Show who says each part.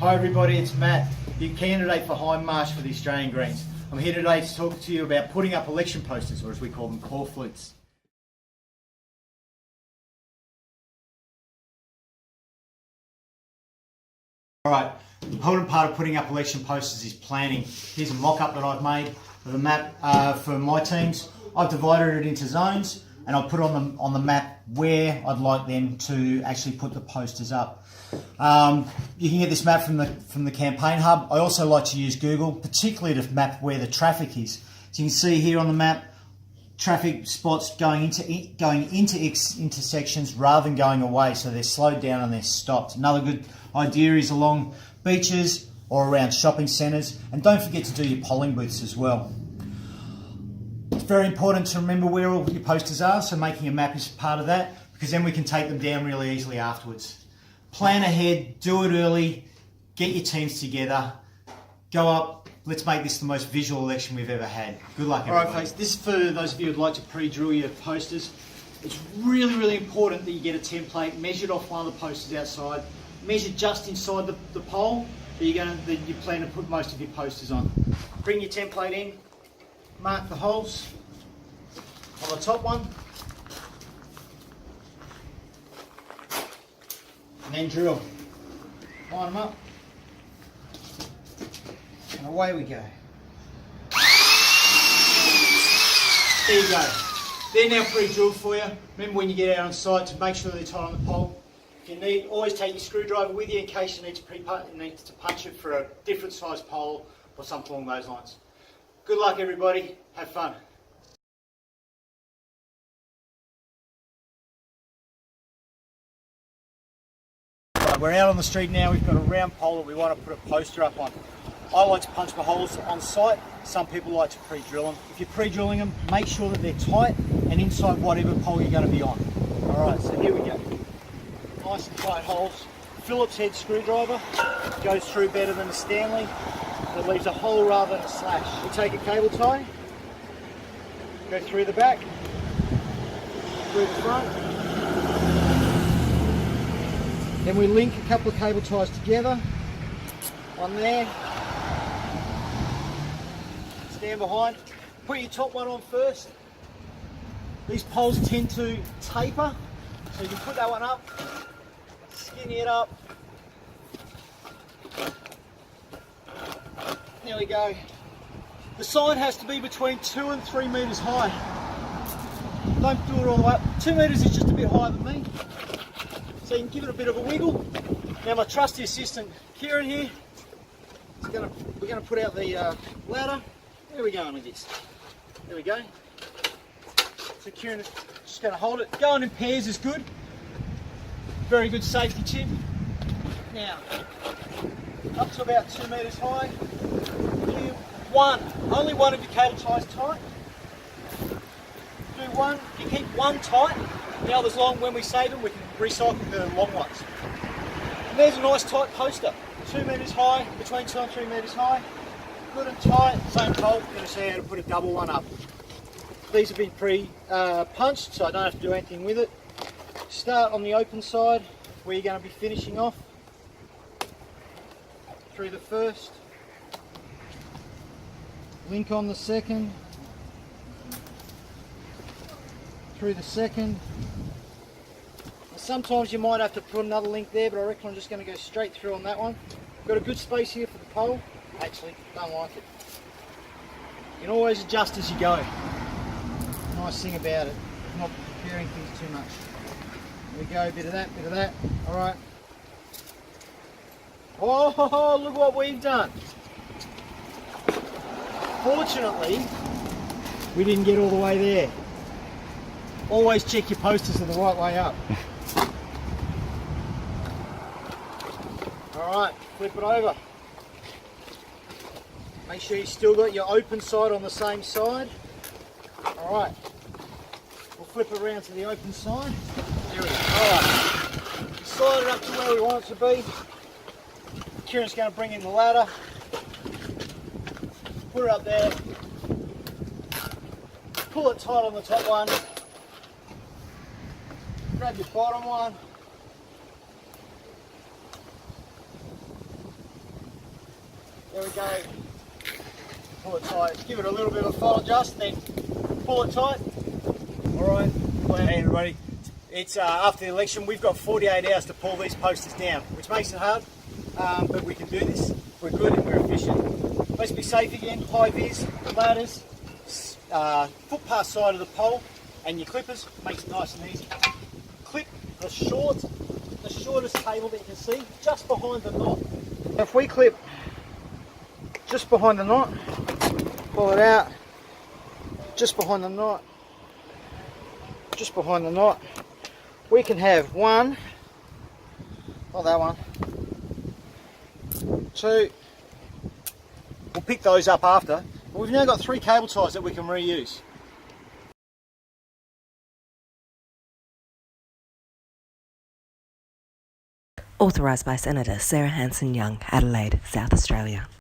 Speaker 1: Hi everybody, it's Matt, the candidate for Hindmarsh for the Australian Greens. I'm here today to talk to you about putting up election posters, or as we call them, Corflutes. Alright, the important part of putting up election posters is planning. Here's a mock-up that I've made of the map for my teams. I've divided it into zones and I'll put on the map where I'd like them to actually put the posters up. You can get this map from the campaign hub. I also like to use Google, particularly to map where the traffic is. So you can see here on the map, traffic spots going into intersections rather than going away, so they're slowed down and they're stopped. Another good idea is along beaches or around shopping centres, and don't forget to do your polling booths as well. It's very important to remember where all your posters are, so making a map is part of that, because then we can take them down really easily afterwards. Plan ahead, do it early, get your teams together, go up. Let's make this the most visual election we've ever had. Good luck, everybody. All right, folks, this is for those of you who'd like to pre-drill your posters. It's really, really important that you get a template measured off one of the posters outside, measured just inside the pole that you plan to put most of your posters on. Bring your template in, mark the holes on the top one, and then drill. Line them up. And away we go. There you go. They're now pre-drilled for you. Remember when you get out on site to make sure they're tight on the pole. If you need, always take your screwdriver with you in case you need to punch it for a different size pole or something along those lines. Good luck everybody, have fun. Right, we're out on the street now, we've got a round pole that we want to put a poster up on. I like to punch my holes on site, some people like to pre-drill them. If you're pre-drilling them, make sure that they're tight and inside whatever pole you're going to be on. Alright, so here we go. Nice and tight holes. Phillips head screwdriver goes through better than a Stanley. It leaves a hole rather than a slash. We take a cable tie, go through the back, through the front. Then we link a couple of cable ties together. One there. Stand behind. Put your top one on first. These poles tend to taper, so you can put that one up, skinny it up. There we go. The sign has to be between 2 and 3 metres high. Don't do it all the way up. 2 metres is just a bit higher than me. So you can give it a bit of a wiggle. Now my trusty assistant, Kieran here, we're going to put out the ladder. Where are we going with this? There we go. So Kieran is just going to hold it. Going in pairs is good. Very good safety tip. Now, up to about 2 metres high. Only one of your cable ties tight. Do one, you keep one tight, the others long. When we save them, we can recycle the long ones. And there's a nice tight poster. 2 metres high, between 2 and 3 metres high. Good and tight, same pole. I'm going to show you how to put a double one up. These have been pre-punched, so I don't have to do anything with it. Start on the open side, where you're going to be finishing off. Through the first. Link on the second. Through the second. Sometimes you might have to put another link there, but I reckon I'm just going to go straight through on that one. Got a good space here for the pole. Actually, don't like it. You can always adjust as you go. Nice thing about it, not preparing things too much. There we go, bit of that. All right. Oh, look what we've done. Fortunately, we didn't get all the way there. Always check your posters are the right way up. All right, flip it over. Make sure you've still got your open side on the same side. All right, we'll flip it around to the open side. There we go. All right, slide it up to where we want it to be. Kieran's going to bring in the ladder. Put it up there. Pull it tight on the top one. Grab your bottom one. There we go. Pull it tight. Give it a little bit of a fold adjust, then pull it tight. Alright, hey everybody. It's after the election. We've got 48 hours to pull these posters down, which makes it hard, but we can do this. We're good and we're efficient. Let's be safe again. High vis, ladders, foot past side of the pole, and your clippers. Makes it nice and easy. Clip the shortest cable that you can see, just behind the knot. If we clip just behind the knot, pull it out, just behind the knot, just behind the knot, we can have one, not that one, two, we'll pick those up after, but we've now got 3 cable ties that we can reuse.
Speaker 2: Authorised by Senator Sarah Hanson-Young, Adelaide, South Australia.